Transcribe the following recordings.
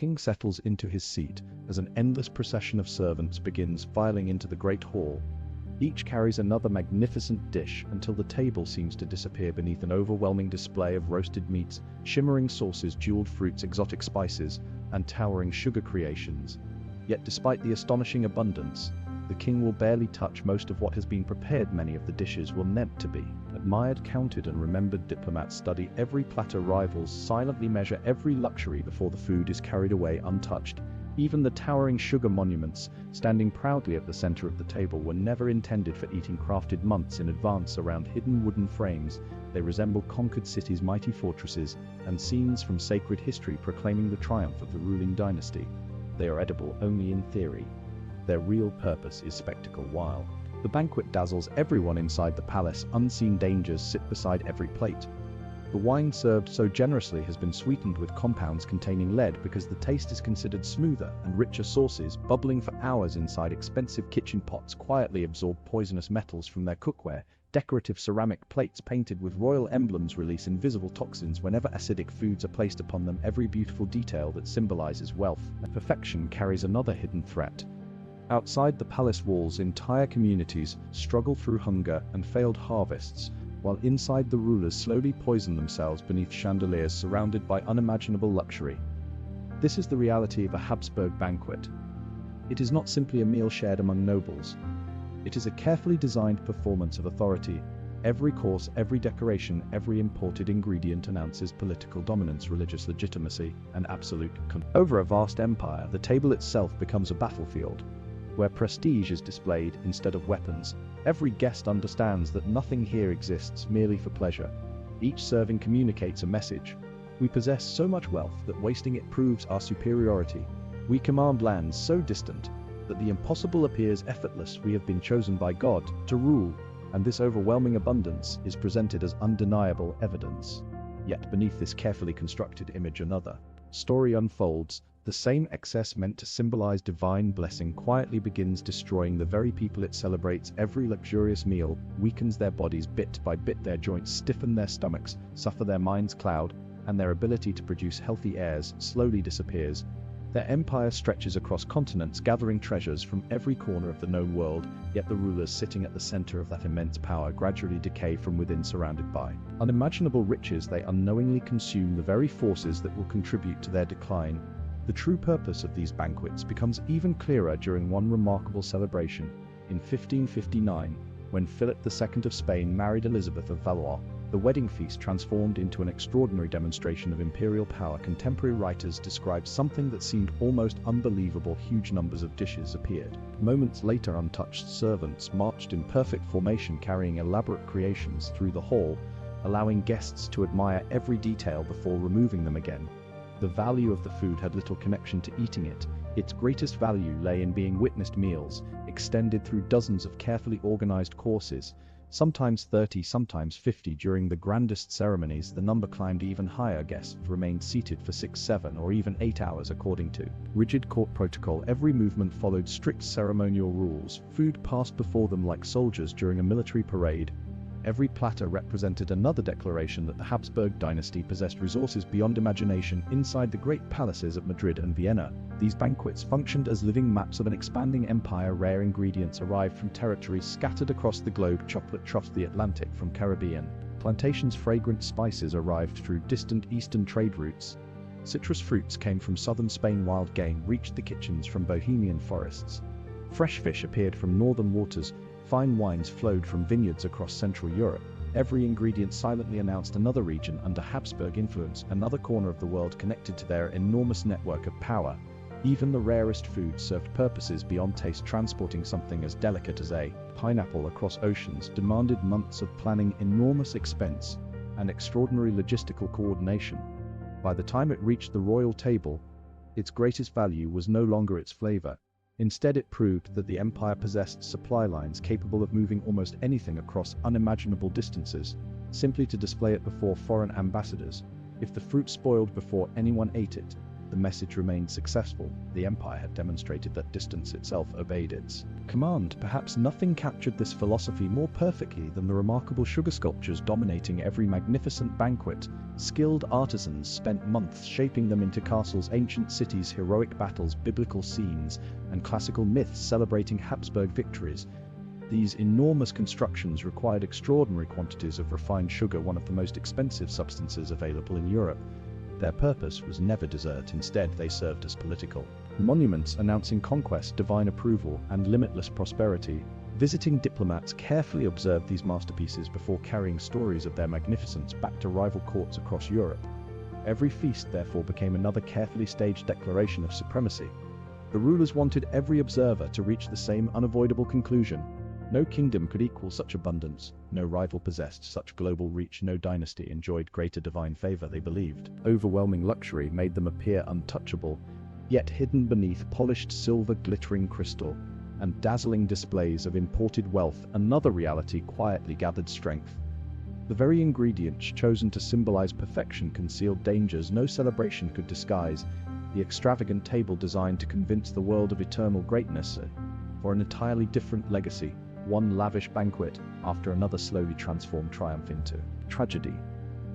king settles into his seat as an endless procession of servants begins filing into the great hall. Each carries another magnificent dish until the table seems to disappear beneath an overwhelming display of roasted meats, shimmering sauces, jeweled fruits, exotic spices, and towering sugar creations. Yet despite the astonishing abundance, the king will barely touch most of what has been prepared. Many of the dishes were meant to be admired, counted, and remembered. Diplomats study every platter, rivals silently measure every luxury before the food is carried away untouched. Even the towering sugar monuments, standing proudly at the center of the table, were never intended for eating. Crafted months in advance around hidden wooden frames, they resemble conquered cities, mighty fortresses, and scenes from sacred history proclaiming the triumph of the ruling dynasty. They are edible only in theory. Their real purpose is spectacle. While the banquet dazzles everyone inside the palace, unseen dangers sit beside every plate. The wine served so generously has been sweetened with compounds containing lead because the taste is considered smoother, and richer sauces, bubbling for hours inside expensive kitchen pots, quietly absorb poisonous metals from their cookware. Decorative ceramic plates painted with royal emblems release invisible toxins whenever acidic foods are placed upon them. Every beautiful detail that symbolizes wealth and perfection carries another hidden threat. Outside the palace walls, entire communities struggle through hunger and failed harvests, while inside the rulers slowly poison themselves beneath chandeliers surrounded by unimaginable luxury. This is the reality of a Habsburg banquet. It is not simply a meal shared among nobles. It is a carefully designed performance of authority. Every course, every decoration, every imported ingredient announces political dominance, religious legitimacy, and absolute control. Over a vast empire, the table itself becomes a battlefield, where prestige is displayed instead of weapons. Every guest understands that nothing here exists merely for pleasure. Each serving communicates a message. We possess so much wealth that wasting it proves our superiority. We command lands so distant that the impossible appears effortless. We have been chosen by God to rule, and this overwhelming abundance is presented as undeniable evidence. Yet beneath this carefully constructed image, another story unfolds. The same excess meant to symbolize divine blessing quietly begins destroying the very people it celebrates. Every luxurious meal weakens their bodies bit by bit. Their joints stiffen, their stomachs suffer, their minds cloud, and their ability to produce healthy airs slowly disappears. Their empire stretches across continents, gathering treasures from every corner of the known world, yet the rulers sitting at the center of that immense power gradually decay from within. Surrounded by unimaginable riches, they unknowingly consume the very forces that will contribute to their decline. The true purpose of these banquets becomes even clearer during one remarkable celebration. In 1559, when Philip II of Spain married Elizabeth of Valois, the wedding feast transformed into an extraordinary demonstration of imperial power. Contemporary writers describe something that seemed almost unbelievable. Huge numbers of dishes appeared. Moments later, untouched servants marched in perfect formation, carrying elaborate creations through the hall, allowing guests to admire every detail before removing them again. The value of the food had little connection to eating it. Its greatest value lay in being witnessed. Meals extended through dozens of carefully organized courses, sometimes 30, sometimes 50. During the grandest ceremonies, the number climbed even higher. Guests remained seated for 6, 7, or even 8 hours according to rigid court protocol. Every movement followed strict ceremonial rules. Food passed before them like soldiers during a military parade. Every platter represented another declaration that the Habsburg dynasty possessed resources beyond imagination. Inside the great palaces of Madrid and Vienna, these banquets functioned as living maps of an expanding empire. Rare ingredients arrived from territories scattered across the globe. Chocolate troughs the Atlantic from Caribbean plantations. Fragrant spices arrived through distant eastern trade routes. Citrus fruits came from southern Spain. Wild game reached the kitchens from Bohemian forests. Fresh fish appeared from northern waters. Fine wines flowed from vineyards across Central Europe. Every ingredient silently announced another region under Habsburg influence, another corner of the world connected to their enormous network of power. Even the rarest food served purposes beyond taste. Transporting something as delicate as a pineapple across oceans demanded months of planning, enormous expense, and extraordinary logistical coordination. By the time it reached the royal table, its greatest value was no longer its flavor. Instead, it proved that the empire possessed supply lines capable of moving almost anything across unimaginable distances, simply to display it before foreign ambassadors. If the fruit spoiled before anyone ate it, the message remained successful. The empire had demonstrated that distance itself obeyed its command. Perhaps nothing captured this philosophy more perfectly than the remarkable sugar sculptures dominating every magnificent banquet. Skilled artisans spent months shaping them into castles, ancient cities, heroic battles, biblical scenes, and classical myths celebrating Habsburg victories. These enormous constructions required extraordinary quantities of refined sugar, one of the most expensive substances available in Europe. Their purpose was never dessert, instead they served as political monuments announcing conquest, divine approval, and limitless prosperity. Visiting diplomats carefully observed these masterpieces before carrying stories of their magnificence back to rival courts across Europe. Every feast therefore became another carefully staged declaration of supremacy. The rulers wanted every observer to reach the same unavoidable conclusion. No kingdom could equal such abundance, no rival possessed such global reach, no dynasty enjoyed greater divine favor, they believed. Overwhelming luxury made them appear untouchable, yet hidden beneath polished silver, glittering crystal, and dazzling displays of imported wealth, another reality quietly gathered strength. The very ingredients chosen to symbolize perfection concealed dangers no celebration could disguise. The extravagant table designed to convince the world of eternal greatness, for an entirely different legacy. One lavish banquet after another slowly transformed triumph into tragedy,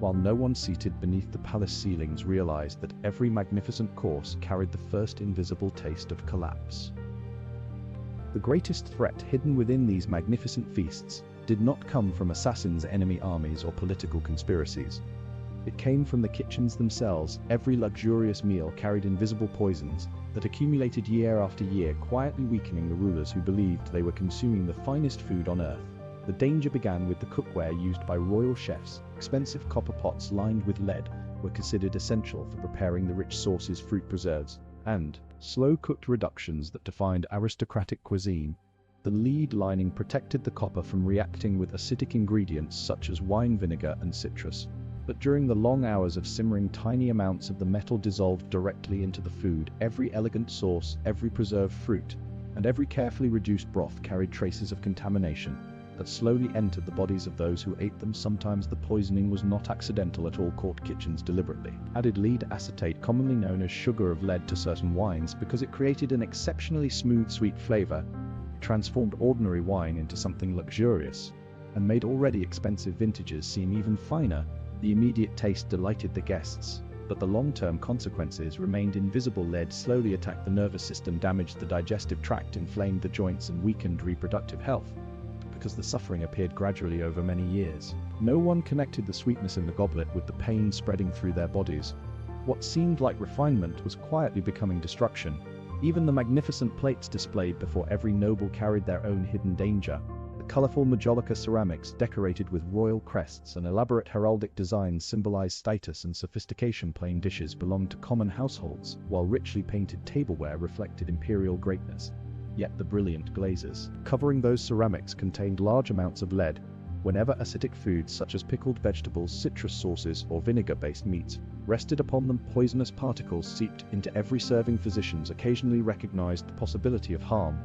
while no one seated beneath the palace ceilings realized that every magnificent course carried the first invisible taste of collapse. The greatest threat hidden within these magnificent feasts did not come from assassins, enemy armies, or political conspiracies. It came from the kitchens themselves. Every luxurious meal carried invisible poisons that accumulated year after year, quietly weakening the rulers who believed they were consuming the finest food on earth. The danger began with the cookware used by royal chefs. Expensive copper pots lined with lead were considered essential for preparing the rich sauces, fruit preserves, and slow-cooked reductions that defined aristocratic cuisine. The lead lining protected the copper from reacting with acidic ingredients such as wine vinegar and citrus. But during the long hours of simmering, tiny amounts of the metal dissolved directly into the food. Every elegant sauce, every preserved fruit, and every carefully reduced broth carried traces of contamination that slowly entered the bodies of those who ate them. Sometimes the poisoning was not accidental at all. Court kitchens deliberately added lead acetate, commonly known as sugar of lead, to certain wines because it created an exceptionally smooth, sweet flavor. It transformed ordinary wine into something luxurious and made already expensive vintages seem even finer. The immediate taste delighted the guests, but the long-term consequences remained invisible. Lead slowly attacked the nervous system, damaged the digestive tract, inflamed the joints, and weakened reproductive health. Because the suffering appeared gradually over many years, no one connected the sweetness in the goblet with the pain spreading through their bodies. What seemed like refinement was quietly becoming destruction. Even the magnificent plates displayed before every noble carried their own hidden danger. Colorful majolica ceramics decorated with royal crests and elaborate heraldic designs symbolized status and sophistication. Plain dishes belonged to common households, while richly painted tableware reflected imperial greatness. Yet the brilliant glazes covering those ceramics contained large amounts of lead. Whenever acidic foods such as pickled vegetables, citrus sauces, or vinegar-based meats rested upon them, poisonous particles seeped into every serving. Physicians occasionally recognized the possibility of harm,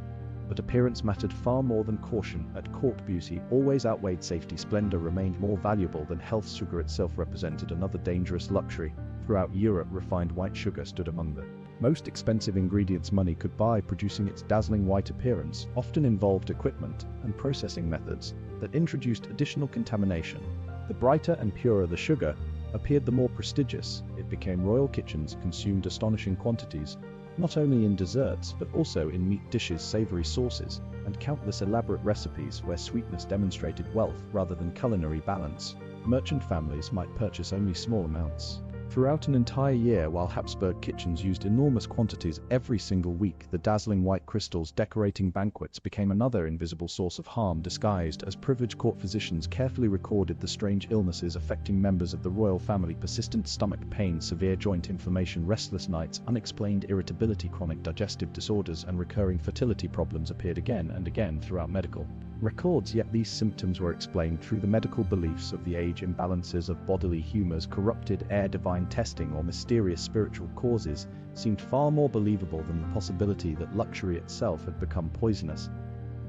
but appearance mattered far more than caution. At court, beauty always outweighed safety. Splendor remained more valuable than health. Sugar itself represented another dangerous luxury. Throughout Europe, refined white sugar stood among the most expensive ingredients money could buy. Producing its dazzling white appearance often involved equipment and processing methods that introduced additional contamination. The brighter and purer the sugar appeared, the more prestigious it became. Royal kitchens consumed astonishing quantities, not only in desserts but also in meat dishes, savory sauces, and countless elaborate recipes where sweetness demonstrated wealth rather than culinary balance. Merchant families might purchase only small amounts throughout an entire year, while Habsburg kitchens used enormous quantities every single week. The dazzling white crystals decorating banquets became another invisible source of harm, disguised as privilege. Court physicians carefully recorded the strange illnesses affecting members of the royal family: persistent stomach pain, severe joint inflammation, restless nights, unexplained irritability, chronic digestive disorders, and recurring fertility problems appeared again and again throughout medical records. Yet these symptoms were explained through the medical beliefs of the age, imbalances of bodily humors, corrupted air, divine testing, or mysterious spiritual causes seemed far more believable than the possibility that luxury itself had become poisonous.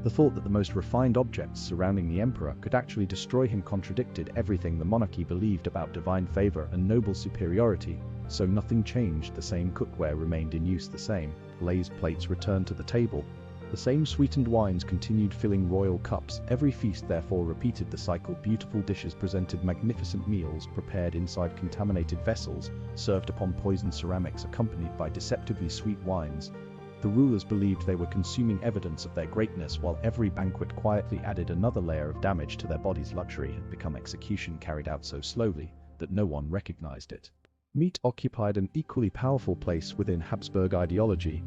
The thought that the most refined objects surrounding the emperor could actually destroy him contradicted everything the monarchy believed about divine favor and noble superiority. So nothing changed, the same cookware remained in use, the same glazed plates returned to the table. The same sweetened wines continued filling royal cups. Every feast therefore repeated the cycle. Beautiful dishes presented magnificent meals prepared inside contaminated vessels, served upon poisoned ceramics accompanied by deceptively sweet wines. The rulers believed they were consuming evidence of their greatness, while every banquet quietly added another layer of damage to their bodies. Luxury had become execution carried out so slowly that no one recognized it. Meat occupied an equally powerful place within Habsburg ideology.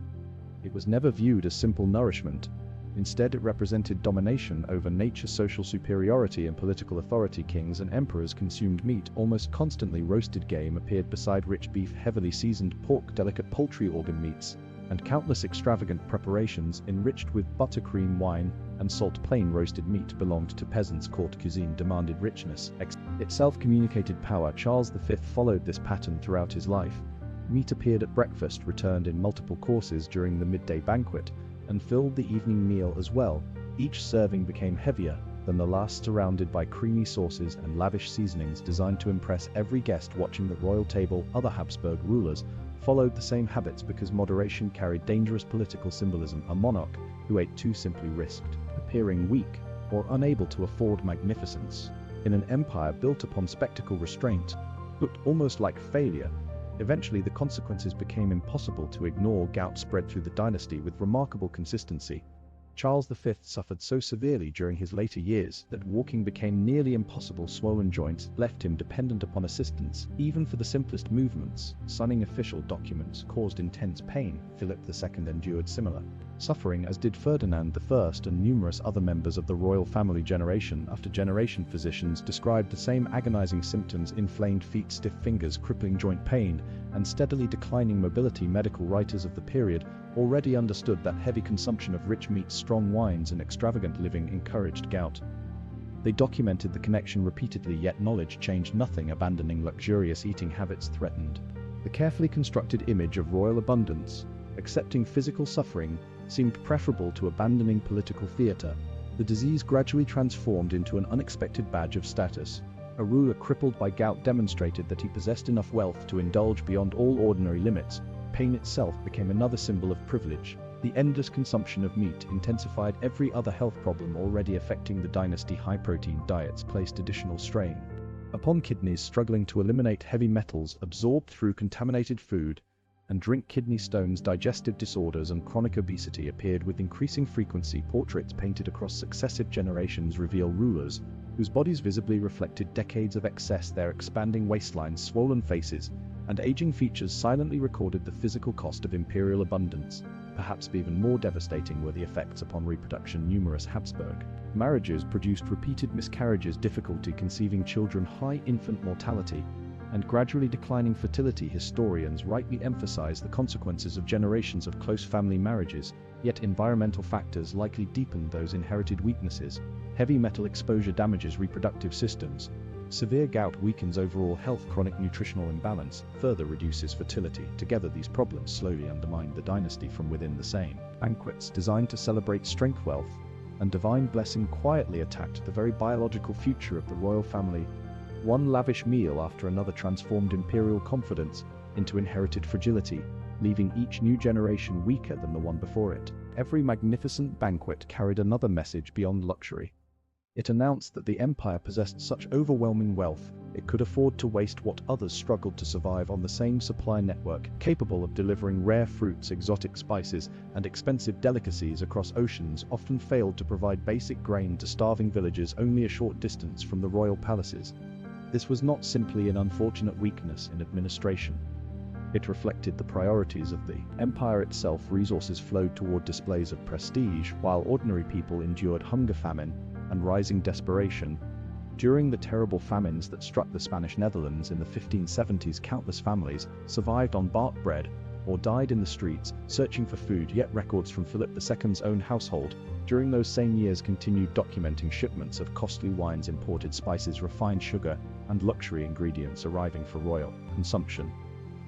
It was never viewed as simple nourishment. Instead, it represented domination over nature, social superiority, and political authority. Kings and emperors consumed meat almost constantly. Roasted game appeared beside rich beef, heavily seasoned pork, delicate poultry, organ meats, and countless extravagant preparations enriched with buttercream, wine, and salt. Plain roasted meat belonged to peasants. Court cuisine demanded richness, itself communicated power. Charles V followed this pattern throughout his life. Meat appeared at breakfast, returned in multiple courses during the midday banquet, and filled the evening meal as well. Each serving became heavier than the last, surrounded by creamy sauces and lavish seasonings designed to impress every guest watching the royal table. Other Habsburg rulers followed the same habits because moderation carried dangerous political symbolism. A monarch who ate too simply risked appearing weak or unable to afford magnificence. In an empire built upon spectacle, restraint looked almost like failure. Eventually, the consequences became impossible to ignore. Gout spread through the dynasty with remarkable consistency. Charles V suffered so severely during his later years that walking became nearly impossible. Swollen joints left him dependent upon assistance, even for the simplest movements. Signing official documents caused intense pain. Philip II endured similar suffering, as did Ferdinand I and numerous other members of the royal family. Generation after generation, physicians described the same agonizing symptoms: inflamed feet, stiff fingers, crippling joint pain, and steadily declining mobility. Medical writers of the period already understood that heavy consumption of rich meats, strong wines, and extravagant living encouraged gout. They documented the connection repeatedly, yet knowledge changed nothing. Abandoning luxurious eating habits threatened the carefully constructed image of royal abundance. Accepting physical suffering seemed preferable to abandoning political theater. The disease gradually transformed into an unexpected badge of status. A ruler crippled by gout demonstrated that he possessed enough wealth to indulge beyond all ordinary limits. Pain itself became another symbol of privilege. The endless consumption of meat intensified every other health problem already affecting the dynasty. High-protein diets placed additional strain upon kidneys, struggling to eliminate heavy metals absorbed through contaminated food and drink. Kidney stones, digestive disorders, and chronic obesity appeared with increasing frequency. Portraits painted across successive generations reveal rulers whose bodies visibly reflected decades of excess. Their expanding waistlines, swollen faces, and aging features silently recorded the physical cost of imperial abundance. Perhaps even more devastating were the effects upon reproduction. Numerous Habsburg marriages produced repeated miscarriages, difficulty conceiving children, high infant mortality, and gradually declining fertility. Historians rightly emphasize the consequences of generations of close family marriages, yet environmental factors likely deepened those inherited weaknesses. Heavy metal exposure damages reproductive systems. Severe gout weakens overall health. Chronic nutritional imbalance further reduces fertility. Together, these problems slowly undermined the dynasty from within. The same banquets designed to celebrate strength, wealth, and divine blessing quietly attacked the very biological future of the royal family. One lavish meal after another transformed imperial confidence into inherited fragility, leaving each new generation weaker than the one before it. Every magnificent banquet carried another message beyond luxury. It announced that the empire possessed such overwhelming wealth, it could afford to waste what others struggled to survive on. The same supply network, capable of delivering rare fruits, exotic spices, and expensive delicacies across oceans, often failed to provide basic grain to starving villagers only a short distance from the royal palaces. This was not simply an unfortunate weakness in administration. It reflected the priorities of the empire itself. Resources flowed toward displays of prestige, while ordinary people endured hunger, famine, and rising desperation. During the terrible famines that struck the Spanish Netherlands in the 1570s, countless families survived on bark bread or died in the streets, searching for food. Yet records from Philip II's own household during those same years continued documenting shipments of costly wines, imported spices, refined sugar, and luxury ingredients arriving for royal consumption.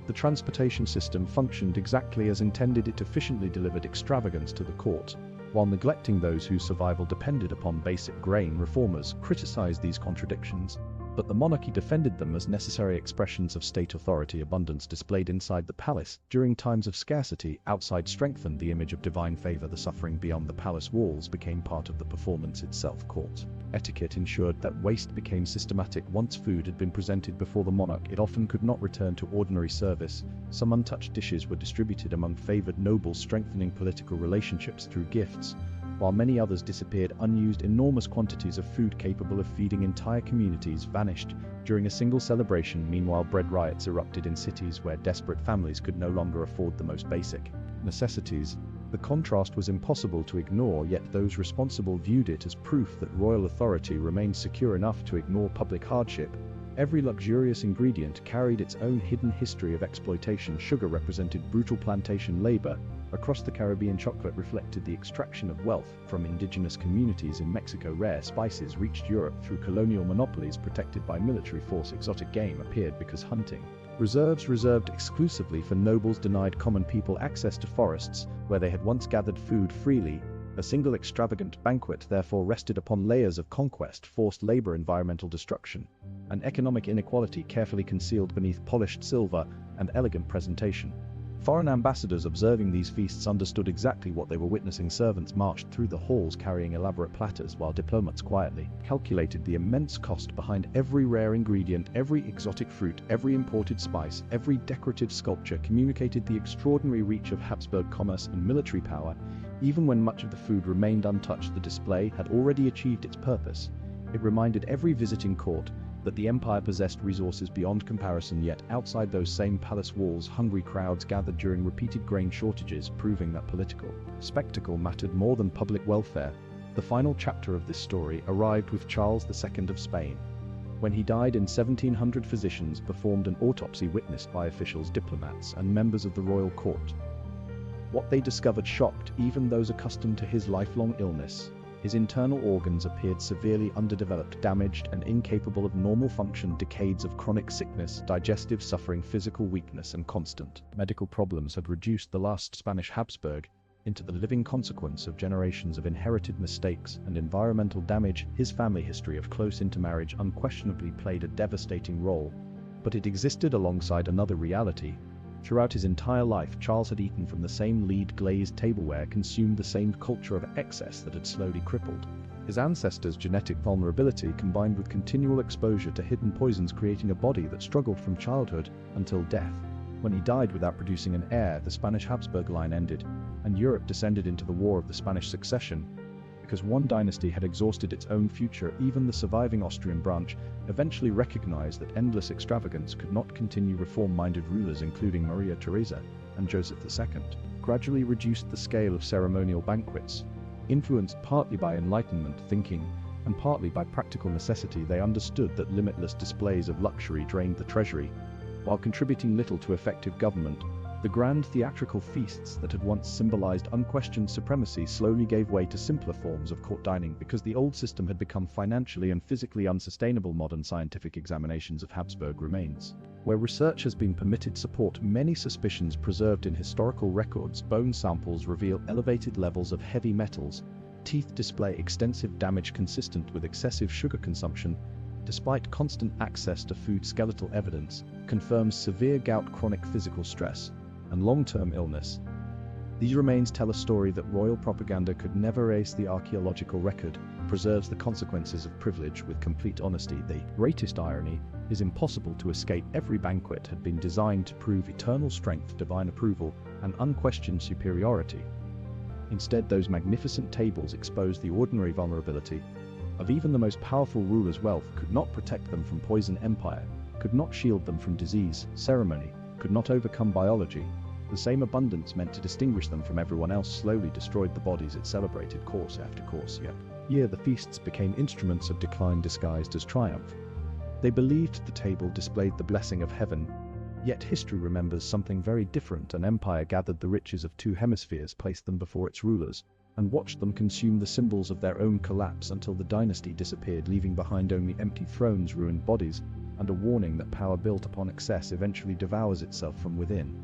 The transportation system functioned exactly as intended. It efficiently delivered extravagance to the court, while neglecting those whose survival depended upon basic grain. Reformers criticized these contradictions, but the monarchy defended them as necessary expressions of state authority. Abundance displayed inside the palace during times of scarcity outside strengthened the image of divine favor. The suffering beyond the palace walls became part of the performance itself. Court etiquette ensured that waste became systematic. Once food had been presented before the monarch, it often could not return to ordinary service. Some untouched dishes were distributed among favored nobles, strengthening political relationships through gifts, while many others disappeared unused. Enormous quantities of food capable of feeding entire communities vanished during a single celebration. Meanwhile, bread riots erupted in cities where desperate families could no longer afford the most basic necessities. The contrast was impossible to ignore, yet those responsible viewed it as proof that royal authority remained secure enough to ignore public hardship. Every luxurious ingredient carried its own hidden history of exploitation. Sugar represented brutal plantation labor. Across the Caribbean, chocolate reflected the extraction of wealth from indigenous communities in Mexico. Rare spices reached Europe through colonial monopolies protected by military force. Exotic game appeared because hunting reserves reserved exclusively for nobles denied common people access to forests where they had once gathered food freely. A single extravagant banquet therefore rested upon layers of conquest, forced labor, environmental destruction, and economic inequality carefully concealed beneath polished silver and elegant presentation. Foreign ambassadors observing these feasts understood exactly what they were witnessing. Servants marched through the halls carrying elaborate platters, while diplomats quietly calculated the immense cost behind every rare ingredient. Every exotic fruit, every imported spice, every decorative sculpture communicated the extraordinary reach of Habsburg commerce and military power. Even when much of the food remained untouched, the display had already achieved its purpose. It reminded every visiting court that the empire possessed resources beyond comparison. Yet outside those same palace walls, hungry crowds gathered during repeated grain shortages, proving that political spectacle mattered more than public welfare. The final chapter of this story arrived with Charles II of Spain. When he died in 1700, physicians performed an autopsy witnessed by officials, diplomats, and members of the royal court. What they discovered shocked even those accustomed to his lifelong illness. His internal organs appeared severely underdeveloped, damaged, and incapable of normal function. Decades of chronic sickness, digestive suffering, physical weakness, and constant medical problems had reduced the last Spanish Habsburg into the living consequence of generations of inherited mistakes and environmental damage. His family history of close intermarriage unquestionably played a devastating role, but it existed alongside another reality. Throughout his entire life, Charles had eaten from the same lead glazed tableware, consumed the same culture of excess that had slowly crippled his ancestors' genetic vulnerability, combined with continual exposure to hidden poisons, creating a body that struggled from childhood until death. When he died without producing an heir, the Spanish Habsburg line ended, and Europe descended into the War of the Spanish Succession. Because one dynasty had exhausted its own future, even the surviving Austrian branch eventually recognized that endless extravagance could not continue. Reform-minded rulers, including Maria Theresa and Joseph II, gradually reduced the scale of ceremonial banquets. Influenced partly by Enlightenment thinking and partly by practical necessity, they understood that limitless displays of luxury drained the treasury, while contributing little to effective government. The grand theatrical feasts that had once symbolized unquestioned supremacy slowly gave way to simpler forms of court dining because the old system had become financially and physically unsustainable. Modern scientific examinations of Habsburg remains, where research has been permitted, support many suspicions preserved in historical records. Bone samples reveal elevated levels of heavy metals. Teeth display extensive damage consistent with excessive sugar consumption. Despite constant access to food, skeletal evidence confirms severe gout, chronic physical stress, and long-term illness. These remains tell a story that royal propaganda could never erase. The archaeological record preserves the consequences of privilege with complete honesty. The greatest irony is impossible to escape. Every banquet had been designed to prove eternal strength, divine approval, and unquestioned superiority. Instead, those magnificent tables exposed the ordinary vulnerability of even the most powerful rulers. Wealth could not protect them from poison. Empire could not shield them from disease. Ceremony could not overcome biology. The same abundance meant to distinguish them from everyone else slowly destroyed the bodies it celebrated. Course after course, year the feasts became instruments of decline disguised as triumph. They believed the table displayed the blessing of heaven, yet history remembers something very different. An empire gathered the riches of two hemispheres, placed them before its rulers, and watched them consume the symbols of their own collapse until the dynasty disappeared, leaving behind only empty thrones, ruined bodies, and a warning that power built upon excess eventually devours itself from within.